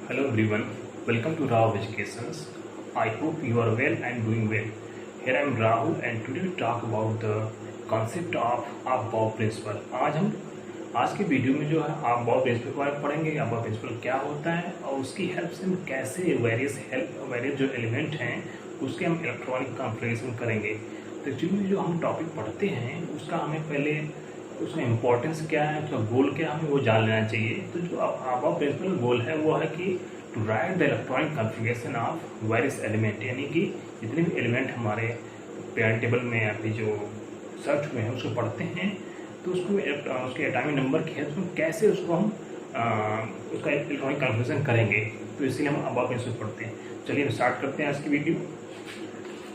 Hello everyone, welcome to Rahul Educations. I hope you are well and doing well. Here I am Rahul and today we talk about the concept of Aufbau principle. आज के video में जो है Aufbau principle के बारे में पढ़ेंगे। Aufbau principle क्या होता है और उसकी हेल्प से हम कैसे वेरियस जो एलिमेंट हैं उसके हम इलेक्ट्रॉनिक कॉन्फ़िगरेशन करेंगे। तो एक्चुअली जो हम टॉपिक पढ़ते हैं उसका हमें पहले उसका इम्पोर्टेंस क्या है, उसका गोल क्या है, हमें वो जान लेना चाहिए। तो जो Aufbau प्रिंसिपल गोल है वो है कि to write the electronic configuration of various element, यानी कि जितने भी एलिमेंट हमारे पेरियोडिक टेबल में अभी जो सर्च हुए हैं उसको पढ़ते हैं तो उसको उसके एटॉमिक नंबर की हेल्प में कैसे उसको हम उसका इलेक्ट्रॉनिक कॉन्फ़िगरेशन करेंगे। तो इसीलिए हम Aufbau प्रिंसिपल पढ़ते हैं। चलिए हम स्टार्ट करते हैं आज की वीडियो।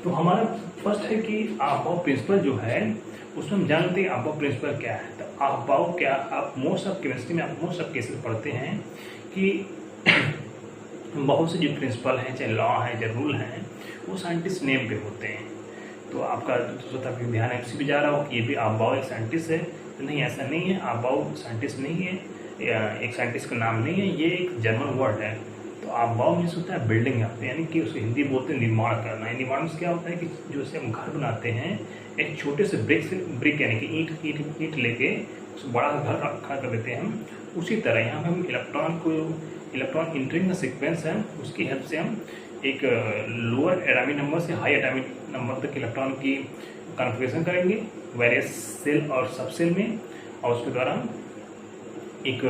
तो हमारा फर्स्ट है कि Aufbau प्रिंसिपल जो है उसमें हम जान लेते हैं Aufbau प्रिंसिपल क्या है। तो Aufbau क्या, आप मोस्ट ऑफ केमिस्ट्री में आप मोस्ट ऑफ केसेस पढ़ते हैं कि बहुत से जो प्रिंसिपल हैं, चाहे लॉ है, चाहे रूल हैं, वो साइंटिस्ट नेम पे होते हैं। तो आपका तो ध्यान ऐसे भी जा रहा हो कि ये भी Aufbau एक साइंटिस्ट है। तो नहीं, ऐसा नहीं है। Aufbau साइंटिस्ट नहीं है, एक साइंटिस्ट का नाम नहीं है, ये एक जर्मन वर्ड है। तो Aufbau मीन्स होता है बिल्डिंग अप, यानी कि उसे हिंदी बोलते हैं निर्माण करना। निर्माण में क्या होता है कि जो से हम घर बनाते हैं एक छोटे से ब्रिक यानी कि ईंट लेके उसे बड़ा सा घर खड़ा कर देते हैं हम। उसी तरह यहाँ पे हम इलेक्ट्रॉन इंटरिंग सीक्वेंस है, उसकी हेल्प से हम एक लोअर एटॉमिक नंबर से हाई एटॉमिक नंबर तक इलेक्ट्रॉन की कॉन्फ़िगरेशन करेंगे वेरियस सेल और सबसेल में, और उसके द्वारा हम एक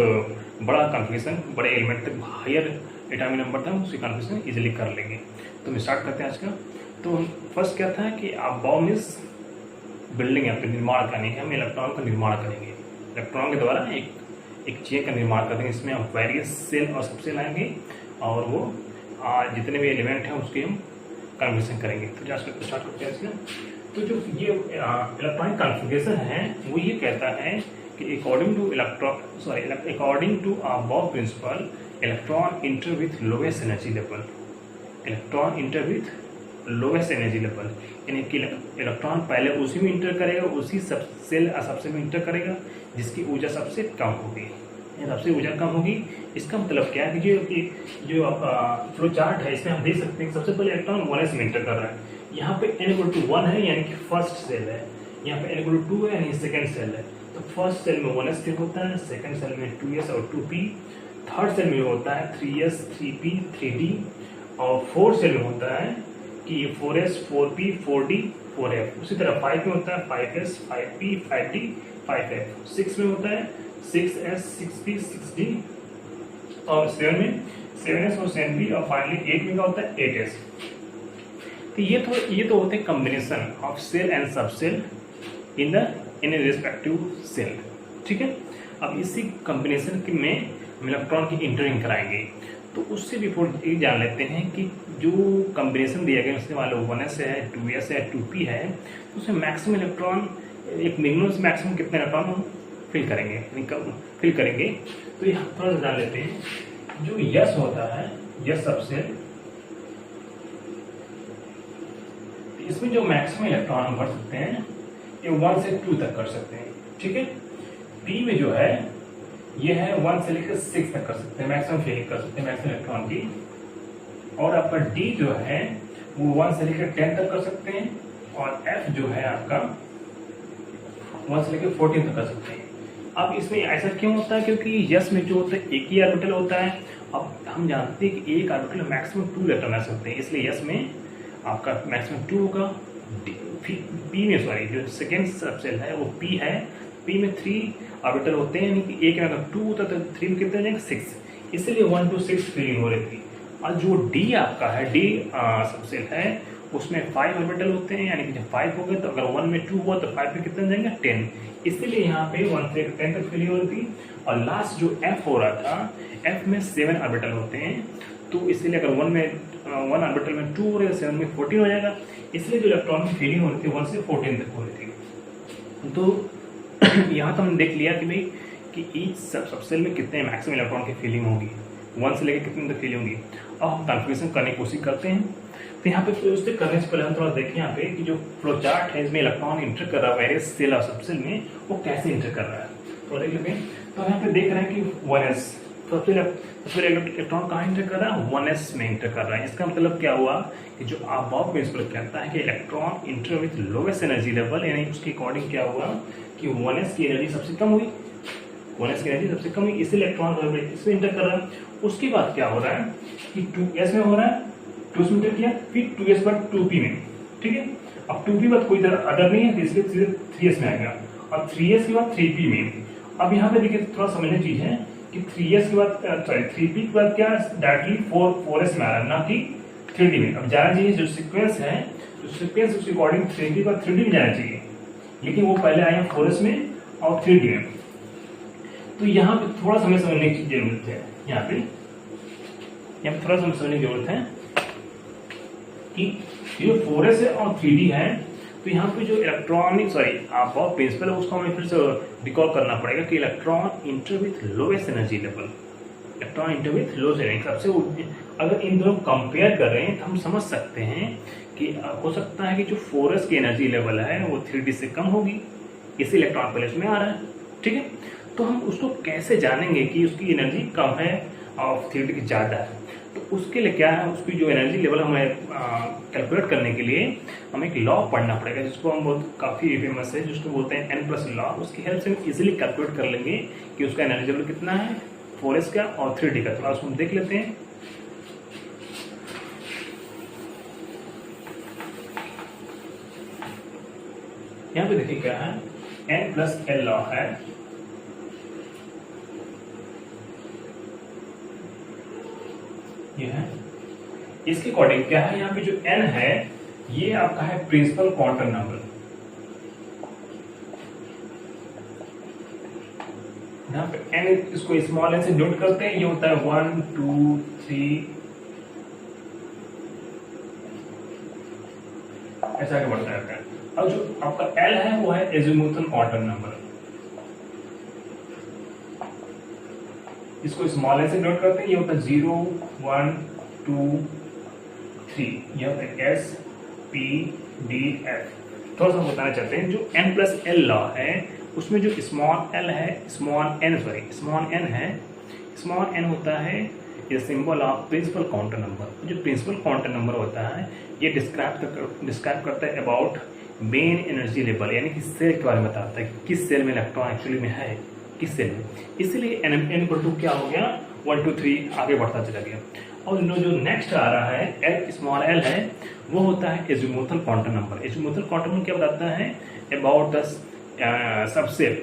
बड़ा कॉन्फ़िगरेशन बड़े एलिमेंट तक हायर एटॉमिक नंबर था उसकी कॉन्फ़िगरेशन इजीली कर लेंगे। तो हम स्टार्ट करते हैं आज का। तो फर्स्ट क्या था कि Aufbau मीन्स बिल्डिंग या फिर निर्माण करने के, हम इलेक्ट्रॉन का निर्माण करेंगे। इलेक्ट्रॉन के द्वारा एक चेन का निर्माण करेंगे। इसमें हम वेरियस सेल और सबसेल आएंगे और वो जितने भी एलिमेंट हैं उसके हम कॉन्फ़िगरेशन करेंगे। तो स्टार्ट करते हैं इसमें। तो जो ये इलेक्ट्रॉनिक कॉन्फ़िगरेशन है वो ये कहता है कि according to Aufbau principle electron enter with lowest energy level. Electron enter with lowest energy level यानी कि इलेक्ट्रॉन पहले उसी में इंटर करेगा, उसी सबसे में इंटर करेगा जिसकी ऊर्जा सबसे कम होगी। सबसे ऊर्जा कम होगी इसका मतलब क्या है कि जो फ्लो चार्ट है इसमें हम देख सकते हैं सबसे पहले इलेक्ट्रॉन 1s में इंटर कर रहा है। यहाँ पे n=1 है यानी कि फर्स्ट सेल है, यहाँ पे n=2 है यानी सेकेंड सेल है। तो फर्स्ट सेल में 1s स्थित होता है, सेकेंड सेल में 2s और 2p, थर्ड सेल में होता है 3s 3p 3d, और फोर्थ सेल में होता है कि 4s 4p 4d 4f। उसी तरह 5 में होता है 5s 5p 5d 5f। 6 में होता है 6s 6p 6d, और 7 में 7s और 7p, और फाइनली 8 में क्या होता है 8s। तो ये तो होते हैं combination of shell and subshell in respective shell. ठीक है। अब इसी कॉम्बिनेशन में हम इलेक्ट्रॉन की इंटरिंग कराएंगे। तो उससे बिफोर ये जान लेते हैं कि जो कॉम्बिनेशन दिया गया उसमें मान लो 1s है 2s है 2p है, तो उसमें मैक्सिमम इलेक्ट्रॉन एक मिनिमम से मैक्सिमम कितने इलेक्ट्रॉन हम फिल करेंगे। तो ये थोड़ा सा जान लेते हैं। जो यस होता है, यस सबसेल, इसमें जो मैक्सिमम इलेक्ट्रॉन हम भर सकते हैं ये 1 से 2 तक कर सकते हैं। ठीक है। पी में जो है ये है 1 से लेकर 6 तक कर सकते हैं, मैक्सिमम फिलिंग कर सकते हैं मैक्सिमम इलेक्ट्रॉन की। और आपका डी जो है वो 1 से लेकर 10 तक कर सकते हैं, और एफ जो है आपका 1 से लेकर 14 तक कर सकते हैं। अब इसमें ऐसा क्यों होता है? क्योंकि यस में जो होता है एक ही ऑर्बिटल होता है। अब हम जानते हैं कि एक ऑर्बिटल में मैक्सिमम 2 इलेक्ट्रॉन आ सकते हैं, इसलिए यस में आपका मैक्सिमम 2 होगा। पी में जो सेकेंड सबसेल है वो पी है, पी में 3 ऑर्बिटल होते हैं, यानी कि एक में अगर 2 होता तो 3 में कितने हो जाएंगे 6, इसलिए 1 to 6 फिलिंग हो रही थी। और जो डी आपका है, डी सबसेल है, उसमें 5 ऑर्बिटल होते हैं, यानी कि जब 5 हो गए तो अगर 1 में 2 हुआ तो 5 में कितने हो जाएंगे 10, इसलिए यहाँ पे 1 से 10 तक फिलिंग हो रही थी। और लास्ट जो एफ हो रहा था, एफ में 7 ऑर्बिटल होते हैं, तो इसलिए अगर 1 ऑर्बिटल में 2 हो रहे तो 7 में 14 हो जाएगा, इसलिए जो इलेक्ट्रॉन की फिलिंग हो रही थी 1 से 14 तक हो रही थी। तो यहाँ तो हमने देख लिया कि भाई कि ईच सबसेल में कितने मैक्सिमम इलेक्ट्रॉन की फिलिंग होगी, 1 से लेकर कितने तक फिलिंग होगी। अब हम कॉन्फ़िगरेशन करने की कोशिश करते हैं। तो यहाँ पे उससे करने से पहले हम थोड़ा देखें यहाँ पे कि जो फ्लो चार्ट है इसमें इलेक्ट्रॉन इंटर कर रहा है वेरियस सेल और सबसेल में, वो कैसे इंटर कर रहा है। तो देख लेते हैं। तो यहाँ पे देख रहे हैं कि 1s सबसे पहले इलेक्ट्रॉन कहाँ इंटर कर रहा है, 1s में इंटर कर रहा है। इसका मतलब क्या हुआ कि जो अबाव प्रिंसिपल कहता है कि electron enter with lowest energy level, यानी उसके अकॉर्डिंग क्या हुआ कि 1s की एनर्जी सबसे कम हुई, 1s की एनर्जी सबसे कम हुई, इसलिए इलेक्ट्रॉन इसमें इंटर कर रहा है। उसके बाद क्या हो रहा है कि 2s में हो रहा है, 2s में इंटर किया, फिर 2s बाद 2p में, ठीक है। अब 2p बाद कोई अदर नहीं है, इसलिए सीधे 3s में आएगा, और 3s के बाद 3p में। अब यहाँ पे देखिए थोड़ा समझने चीज है कि 3s के बाद 3p के बाद क्या डायरेक्टली 4s में आ रहा है, ना कि 3d में। अब जाना चाहिए जो सीक्वेंस है, जो सीक्वेंस उसके अकॉर्डिंग 3p के बाद 3d में जाना चाहिए, लेकिन वो पहले आए 4s में और 3d में। तो यहाँ पे थोड़ा समझने की जरूरत है, यहाँ पे थोड़ा समझने की जरूरत है कि ये 4s है और 3d है। तो यहाँ पे जो इलेक्ट्रॉनिक अबाव प्रिंसिपल है उसको हमें फिर से रिकॉल करना पड़ेगा कि electron enter with lowest energy level, electron enter with lowest energy सबसे। अगर इन दोनों कंपेयर कर रहे हैं तो हम समझ सकते हैं कि हो सकता है कि जो 4s की एनर्जी लेवल है वो 3d से कम होगी, इसी इलेक्ट्रॉन प्लेस में आ रहा है, ठीक है। तो हम उसको कैसे जानेंगे कि उसकी एनर्जी कम है और 3d की ज़्यादा है। तो उसके लिए क्या है, उसकी जो एनर्जी लेवल हमें कैलकुलेट करने के लिए हमें एक लॉ पढ़ना पड़ेगा, जिसको हम बहुत काफ़ी फेमस है, जिसको बोलते हैं n+ लॉ। उसकी हेल्प से हम इजीली कैलकुलेट कर लेंगे कि उसका एनर्जी लेवल कितना है 4s का और 3d का। थोड़ा उसको देख लेते हैं। यहाँ पे देखिए क्या है, n+l लॉ है। ये है, इसके अकॉर्डिंग क्या है, यहाँ पे जो n है ये आपका है प्रिंसिपल क्वांटम नंबर। यहाँ पे n इसको स्मॉल n से नोट करते हैं, ये होता है 1 2 3 ऐसा आगे बढ़ता रहता है। और जो आपका l है वो है एजीमुथल क्वांटम नंबर, इसको स्मॉल n से नोट करते हैं, ये होता है 0 1 2 3, यह होता है S P D F। थोड़ा सा बताना चाहते हैं, जो n+l लॉ है उसमें जो स्मॉल n है, स्मॉल n होता है ये symbol of principal quantum number. जो प्रिंसिपल क्वांटम नंबर होता है ये डिस्क्राइब करता है अबाउट मेन एनर्जी लेवल, यानी कि सेल के बारे में बताता है कि किस सेल में इलेक्ट्रॉन एक्चुअली में है, किस सेल में। इसलिए n क्या हो गया 1 2 3 आगे बढ़ता चला गया। और जो नेक्स्ट आ रहा है स्मॉल l है वो होता है azimuthal quantum number. Azimuthal quantum number क्या बताता है अबाउट द सबसेल,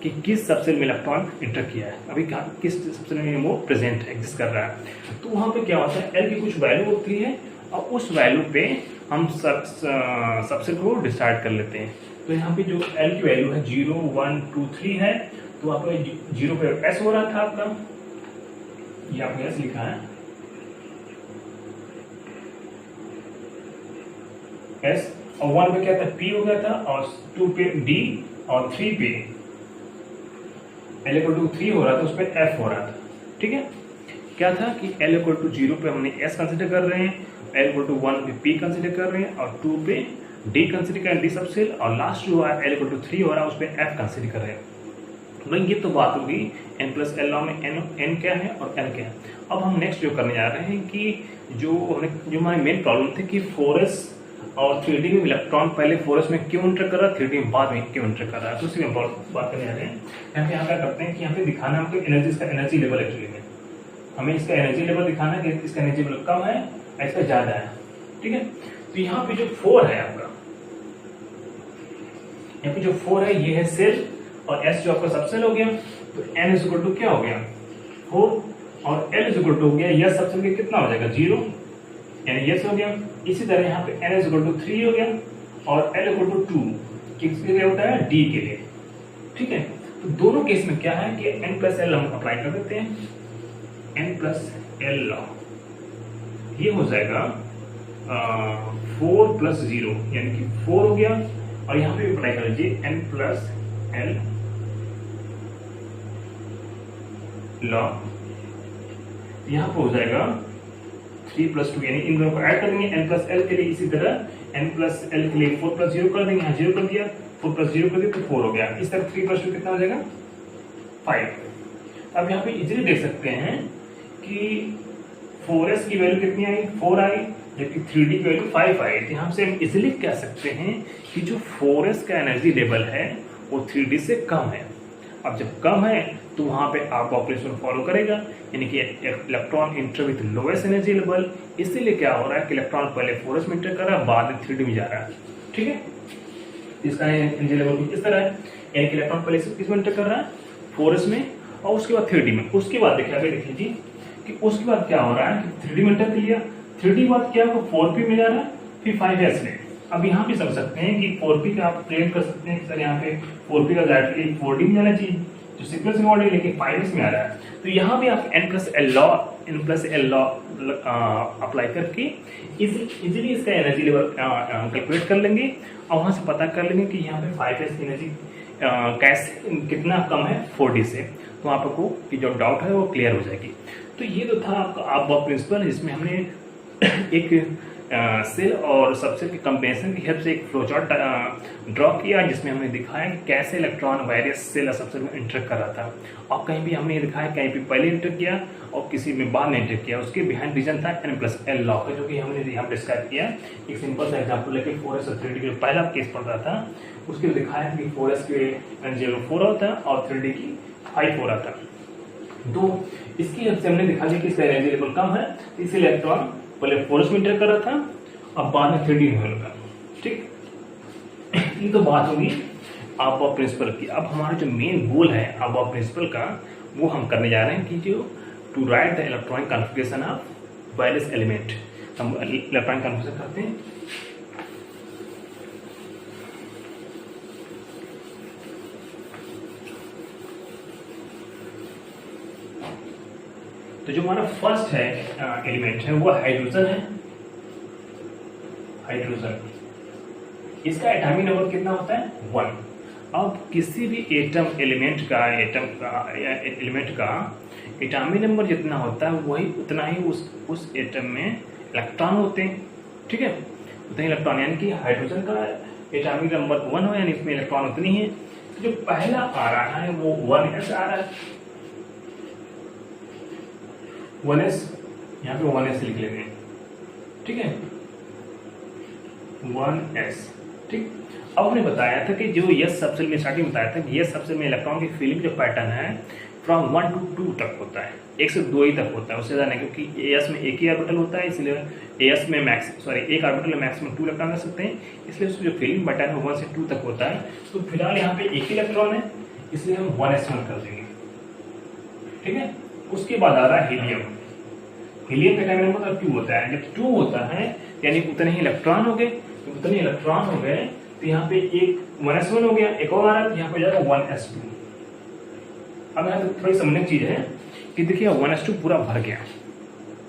कि किस सबसेल में इलेक्ट्रॉन इंटर किया है, अभी किस सबसेल में वो प्रेजेंट एग्जिस्ट कर रहा है। तो वहाँ पे क्या होता है l की कुछ वैल्यू होती है और उस वैल्यू पे हम सबसेल को डिसाइड कर लेते हैं। तो यहाँ पे जो l की वैल्यू है 0 1 2 3 है, तो वहाँ पे 0 पे s हो रहा था आपका, ये आपने s लिखा है s, और 1 पे क्या था p हो गया था, और 2 पे d, और 3 पे l=3 हो रहा था, उस पर f हो रहा था, ठीक है। क्या था कि l=0 पे हमने s कंसिडर कर रहे हैं, l=1 पे p कंसिडर कर रहे हैं, और 2 पे d कंसिडर कर रहे हैं, d सबसेल, और लास्ट जो है l=3 हो रहा है उस पर f कंसिडर कर रहे हैं। भाई ये तो बात होगी n+l लॉ में n क्या है और l क्या है। अब हम नेक्स्ट जो करने जा रहे हैं कि जो हमारी मेन प्रॉब्लम थी कि 4s और 3d में इलेक्ट्रॉन पहले 4s में क्यों इंटर कर रहा है, 3d में बाद में क्यों इंटर कर रहा है, तो उसी में बात करने जा रहे हैं। यहाँ क्या करते हैं कि यहाँ पे दिखाना हमको एनर्जी, इसका एनर्जी लेवल एक्चुअली में हमें इसका एनर्जी लेवल दिखाना है कि इसका एनर्जी लेवल कम है, इसका ज्यादा है, ठीक है। तो यहाँ पे जो 4 है आपका, यहाँ पे जो 4 है ये है सेल, और S जो आपका सबसेल हो गया, तो n क्या हो गया 4, और l हो गया यह सबसेल के कितना हो जाएगा 0, यानी यस हो गया। इसी तरह यहाँ पे n=3 हो गया, और l=2 किसके लिए होता है d के लिए, ठीक है। तो दोनों केस में क्या है कि n+l हम अप्लाई कर देते हैं, n+l लॉ ये हो जाएगा 4 + 0 यानी कि 4 हो गया, और यहाँ पे भी अप्लाई कर लीजिए n+l लॉ, यहाँ पे हो जाएगा 3 + 2, यानी इन दोनों को ऐड कर देंगे n+l के लिए। इसी तरह n+l के लिए 4 + 0 कर देंगे, यहाँ 0 कर दिया, 4 + 0 कर दिया तो 4 हो गया। इस तरह 3 + 2 कितना हो जाएगा 5। अब यहाँ पे इजीली देख सकते हैं कि 4s की वैल्यू कितनी आई, 4 आई, जबकि 3d की वैल्यू 5 आई। तो यहाँ से हम इजीली कह सकते हैं कि जो 4s का एनर्जी लेवल है वो 3d से कम है। अब जब कम है तो वहाँ पे आप ऑपरेशन फॉलो करेगा, यानी कि electron enter with lowest energy level. इसीलिए क्या हो रहा है कि इलेक्ट्रॉन पहले 4s में इंटर कर रहा है, बाद में 3d में जा रहा है। ठीक है, इसका एनर्जी लेवल कुछ इस तरह है, यानी कि इलेक्ट्रॉन पहले से किस में इंटर कर रहा है, 4s में, और उसके बाद 3d में। उसके बाद देखिए आगे देख लीजिए कि उसके बाद क्या हो रहा है कि 3d में इंटर कर लिया, 3d के बाद क्या होगा, 4p में जा रहा है, फिर 5s में। अब यहाँ भी समझ सकते हैं कि 4p का आप प्लेन कर सकते हैं, सर यहाँ पे 4p का डायरेक्टली 4d में जाना चाहिए जो सीक्वेंस में ऑर्डर, लेकिन 5s में आ रहा है। तो यहाँ भी आप n+l लॉ अप्लाई करके इजीली इसका एनर्जी लेवल कैलकुलेट कर लेंगे और वहाँ से पता कर लेंगे कि यहाँ पे 5s की एनर्जी कैसे कितना कम है 4d से। तो आपको कि जो डाउट है वो क्लियर हो जाएगी। तो ये तो था आपका आप प्रिंसिपल, जिसमें हमने एक सेल और सबसेल के कॉम्बिनेशन की हेल्प से एक फ्लो चार्ट ड्रॉ किया, जिसमें हमने दिखाया कि कैसे इलेक्ट्रॉन वेरियस सेल और सबसेल में इंटर कर रहा था। और कहीं भी हमने दिखाया कहीं भी पहले इंटर किया और किसी में बाद में इंटर किया। उसके बिहाइंड रीजन था n+l लॉ का, जो कि हमने यहाँ डिस्क्राइब किया। एक सिंपल सा एग्जाम्पल लेके 4s और 3d का पहला केस पढ़ रहा था, उसके दिखाया कि 4s के एनर्जी लेवल 4 होता है और 3d की 5 हो रहा था। तो इसकी हेल्प से हमने दिखा दिया कि इसका एनर्जी लेवल कम है, इसलिए इलेक्ट्रॉन पहले 4s में इंटर कर रहा था अब बाद में 3d में होगा। ठीक, ये तो बात होगी आप प्रिंसिपल की। अब हमारा जो मेन गोल है अब प्रिंसिपल का, वो हम करने जा रहे हैं कि जो to write the electronic configuration of various element. हम इलेक्ट्रॉनिक कॉन्फ़िगरेशन करते हैं। तो जो हमारा फर्स्ट है एलिमेंट है वो हाइड्रोजन है। हाइड्रोजन, इसका एटॉमिक नंबर कितना होता है, 1। अब किसी भी एलिमेंट का एटॉमिक नंबर जितना होता है वही उतना ही उस एटम में इलेक्ट्रॉन होते हैं। ठीक है, उतने इलेक्ट्रॉन, यानी कि हाइड्रोजन का एटॉमिक नंबर 1 हो, यानी इसमें इलेक्ट्रॉन उतनी है। तो जो पहला आ रहा है वो 1s आ रहा है। 1s, यहाँ पे 1s लिख लेंगे। ठीक है, 1s। ठीक, अब हमने बताया था कि जो यस सबसेल में स्टार्टिंग बताया था कि यस सबसेल में इलेक्ट्रॉन की फीलिंग जो पैटर्न है फ्रॉम 1 to 2 तक होता है, 1 से 2 ही तक होता है, उससे ज़्यादा नहीं, क्योंकि एस में एक ही ऑर्बिटल होता है, इसलिए एस में एक ऑर्बिटल में मैक्सिमम 2 इलेक्ट्रॉन रख सकते हैं, इसलिए उसकी जो फीलिंग पैटर्न है 1 से 2 तक होता है। तो फिलहाल यहाँ पे एक ही इलेक्ट्रॉन है, इसलिए हम 1s कर देंगे। ठीक है, उसके बाद आ रहा है हीलियम। हीलियम का एटॉमिक नंबर 2 होता है। जब 2 होता है यानी उतने ही इलेक्ट्रॉन हो गए, तो उतने इलेक्ट्रॉन हो गए तो यहाँ पे एक 1s1 हो गया, एक और आ रहा है, यहाँ पे जाएगा 1s2। अब यहाँ पे थोड़ी समझने की चीज है कि देखिए 1s2 पूरा भर गया,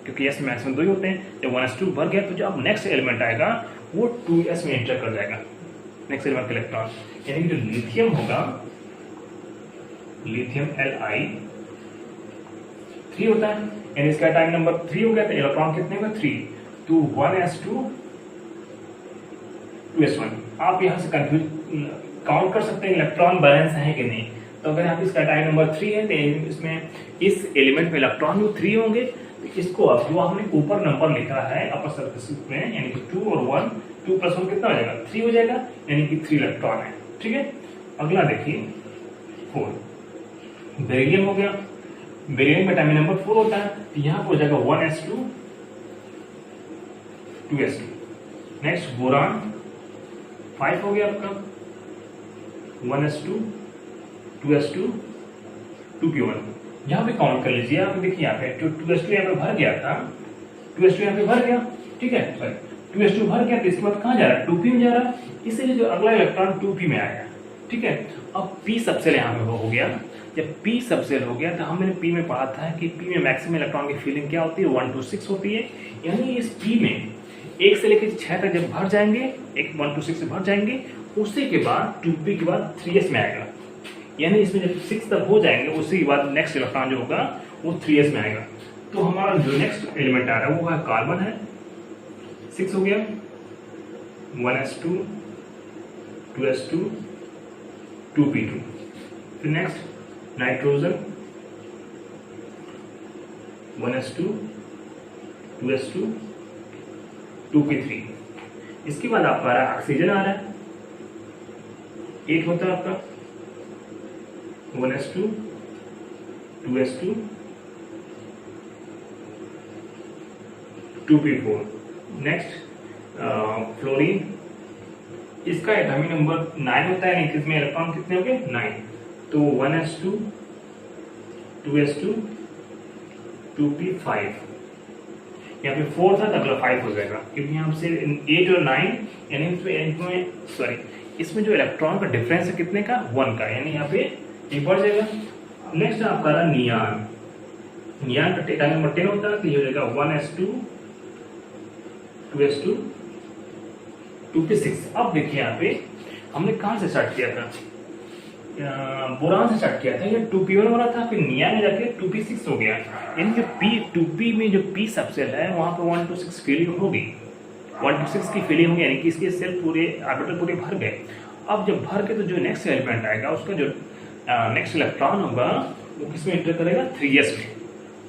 क्योंकि s मैक्सिमम 2 ही होते हैं। जब 1s2 भर गया तो जो अब नेक्स्ट एलिमेंट आएगा वो 2s में एंटर कर जाएगा, नेक्स्ट एलिमेंट का इलेक्ट्रॉन। यानी कि जो लिथियम होगा, लिथियम Li 3 होता है, यानी इसका एटॉमिक नंबर 3 हो गया, तो इलेक्ट्रॉन कितने होगा, 3। तो 1s2 2s1। आप यहाँ से कंफ्यूज काउंट कर सकते हैं इलेक्ट्रॉन बैलेंस है कि नहीं। तो अगर यहाँ पे इसका एटॉमिक नंबर 3 है तो इसमें इस एलिमेंट में इलेक्ट्रॉन भी 3 होंगे। तो इसको अब जो हमने ऊपर नंबर लिखा है अपर सरफेस में, यानी कि 2 और 1, 2 + 1 कितना हो जाएगा, 3 हो जाएगा, यानी कि 3 इलेक्ट्रॉन है। ठीक है, अगला देखिए 4 बेरिलियम हो गया। बेरिलियम का एटॉमिक नंबर 4 होता है, तो यहाँ पर हो जाएगा 1s2 2s2। नेक्स्ट बोरान 5 हो गया आपका, 1s2 2s2 2p1। यहाँ पे काउंट कर लीजिए आप, देखिए यहाँ पे 2s2 यहाँ पे भर गया था, 2s2 यहाँ पे भर गया। ठीक है, सॉरी 2s2 भर गया, तो इसके बाद कहाँ जा रहा है, 2p में जा रहा है, इसलिए जो अगला इलेक्ट्रॉन 2p में आएगा। ठीक है, अब p सबसेल यहाँ पे हो गया। जब p सबसेल हो गया तो हमने p में पढ़ा था कि p में मैक्सिमम इलेक्ट्रॉन की फीलिंग क्या होती है, 1 to 6 होती है। यानी इस p में 1 से लेकर 6 तक जब भर जाएंगे, 1 to 6 से भर जाएंगे, उसी के बाद 2p के बाद 3s में आएगा। यानी इसमें जब 6 तक हो जाएंगे, उसी के बाद नेक्स्ट इलेक्ट्रॉन जो होगा वो 3s में आएगा। तो हमारा जो नेक्स्ट एलिमेंट आ रहा है वो है कार्बन है, 6 हो गया, 1s2 2s2 2p2। फिर next nitrogen 1s2 2s2 2p3। इसके बाद आपका आ रहा है ऑक्सीजन आ रहा है, 8 होता है आपका 1s2 2s2 2p4। Next fluorine, इसका एटॉमिक नंबर 9 होता है, यानी इसमें इलेक्ट्रॉन कितने हो गए 9, तो 1s2 2s2 2p5। यहाँ पे 4 था तो अगला 5 हो जाएगा, क्योंकि यहाँ से 8 और 9 यानी इसमें जो इलेक्ट्रॉन का डिफरेंस है कितने का 1 का, यानी यहाँ पे एक बढ़ जाएगा। नेक्स्ट आपका रहा नियान, नियान का एटॉमिक नंबर 10 होता है, तो ये हो जाएगा 1s2 2s2 2p6। अब देखिए यहाँ पे हमने कहाँ से स्टार्ट किया था, बोरान से स्टार्ट किया था, ये 2p1 हो रहा था, फिर नियान में जाके 2p6 हो गया, यानी जो p2p में जो p सबसेल है वहां पे 1 to 6 फिलिंग होगी, 1 to 6 की फिलिंग होगी, यानी कि इसके सेल पूरे ऑर्बिटल पूरे भर गए। अब जब भर के तो जो नेक्स्ट एलिमेंट आएगा उसका जो नेक्स्ट इलेक्ट्रॉन होगा वो किसमें एंटर करेगा 3s में,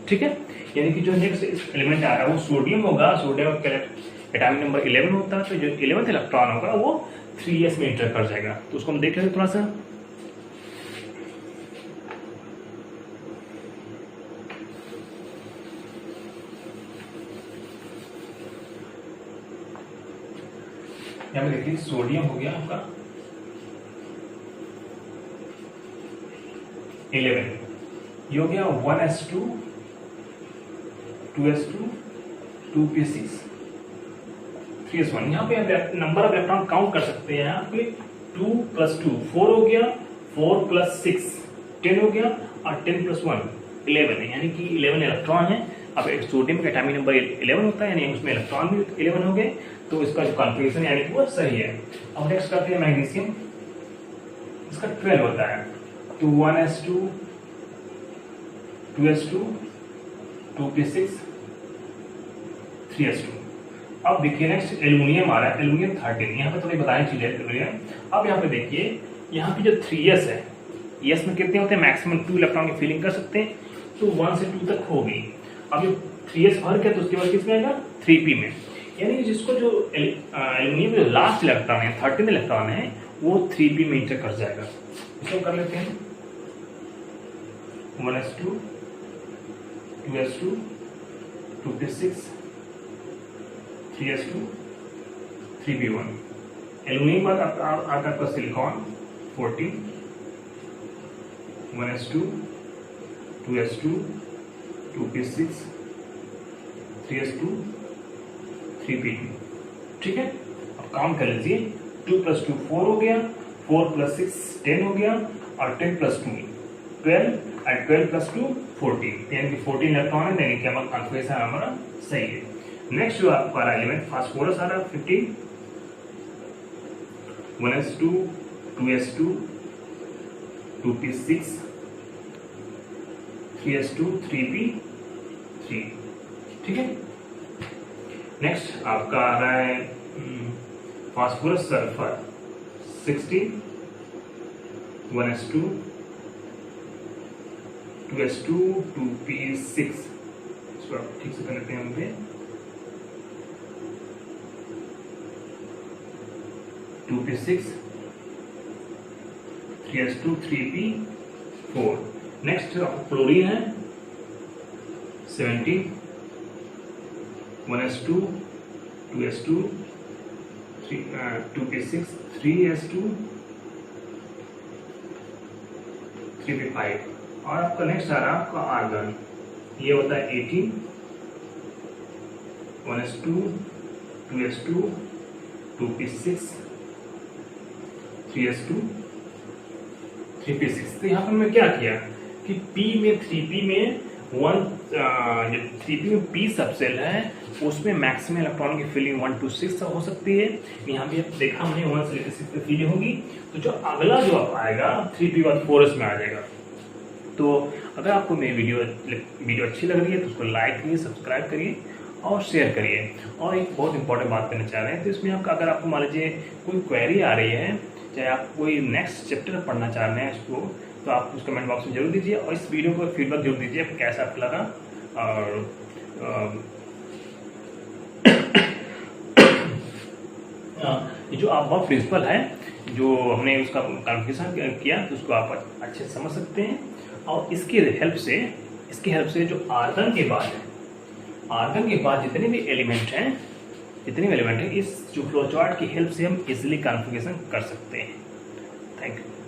ठीक है। यानी कि जो नेक्स्ट एलिमेंट आ रहा है वो सोडियम होगा, सोडियम का एटॉमिक नंबर 11 होता है, तो जो 11th इलेक्ट्रॉन होगा वो 3s में एंटर कर जाएगा। तो उसको हम देख लेते थोड़ा सा, यहाँ पे देखिए सोडियम हो गया आपका 11, ये हो गया 1s2 2s2 2p6 3s1। यहाँ पे नंबर ऑफ इलेक्ट्रॉन काउंट कर सकते हैं, यहाँ पे 2 + 2 4 हो गया, 4 + 6 10 हो गया, और 10 + 1 11 है, यानी कि 11 इलेक्ट्रॉन है। अब एक सोडियम का एटॉमिक नंबर 11 होता है, यानी उसमें इलेक्ट्रॉन भी 11 हो गए, तो इसका जो कॉन्फ़िगरेशन यानी कि वो सही है। अब नेक्स्ट करते हैं मैग्नीशियम, इसका 12 होता है, तो 1s2 2s2 2p6 3s2। अब देखिए नेक्स्ट एल्यूमिनियम आ रहा है, एल्यूमिनियम 13। यहाँ पे थोड़ी बताने चीजें एल्यूमिनियम। अब यहाँ पे देखिए यहाँ पे जो 3s है, s में कितने होते हैं, मैक्सिमम 2 इलेक्ट्रॉन की फिलिंग कर सकते हैं, तो 1 से 2 तक होगी। अब ये 3s भर गया तो उसके बाद किसमें आएगा 3p में, यानी कि जिसको जो एल्यूमिनियम जो लास्ट इलेक्ट्रॉन है 13 इलेक्ट्रॉन है वो 3p में इंटर कर जाएगा। इसको कर लेते हैं 1s2 2s2 2p6 3s2 3p1। Aluminium बाद आता आपका silicon 14 1s2 2s2 2p6 3s2 3p2, ठीक है। अब काउंट कर लीजिए, 2 + 2 4 हो गया, 4 + 6 10 हो गया, और 10 + 2 12, और 12 + 2 14, यानी कि 14 इलेक्ट्रॉन है, यानी कि हमारा कॉन्फ़िगरेशन हमारा सही है। नेक्स्ट जो आपका एलिमेंट फास्फोरस आ रहा है 15 1s2 2s2 2p6 3s2 3p3, ठीक है। नेक्स्ट आपका आ रहा है phosphorus sulphur 16 1s2 2s2 2p6। इसको आप ठीक से कर लेते हैं हम पे 2p6 3s2 3p4। Next chlorine है 17 1s2 2s2 2p6 3s2 3p5। और आपका नेक्स्ट आ रहा है आपका आर्गन, ये होता है 18 1s2 2s2 2p6 3s2 3p6। तो यहाँ पर मैं क्या किया कि P में 3p में 3p में p सबसेल है, उसमें मैक्सिमम इलेक्ट्रॉन की फिलिंग 1 to 6 हो सकती है। यहाँ भी देखा हमने 1 से लेकर 6 तक फिलिंग होगी, तो जो अगला जो आप आएगा 3p बाद 4s में आ जाएगा। तो अगर आपको मेरी वीडियो अच्छी लग रही है तो उसको लाइक करिए, सब्सक्राइब करिए और शेयर करिए। और एक बहुत इंपॉर्टेंट बात करना चाह रहे हैं, तो इसमें अगर आपको मान लीजिए कोई क्वेरी आ रही है, चाहे आप कोई नेक्स्ट चैप्टर पढ़ना चाह रहे हैं इसको, तो आप उस कमेंट बॉक्स में जरूर दीजिए, और इस वीडियो को फीडबैक जरूर दीजिए कैसा आपको लगा। और ये जो आपका प्रिंसिपल है, जो हमने उसका कॉन्फ़िगरेशन किया, तो उसको आप अच्छे से समझ सकते हैं। और इसके हेल्प से जो आर्गन के बाद जितने भी एलिमेंट हैं, इस जो फ्लो चार्ट की हेल्प से हम इजीली कॉन्फ़िगरेशन कर सकते हैं। Thank you.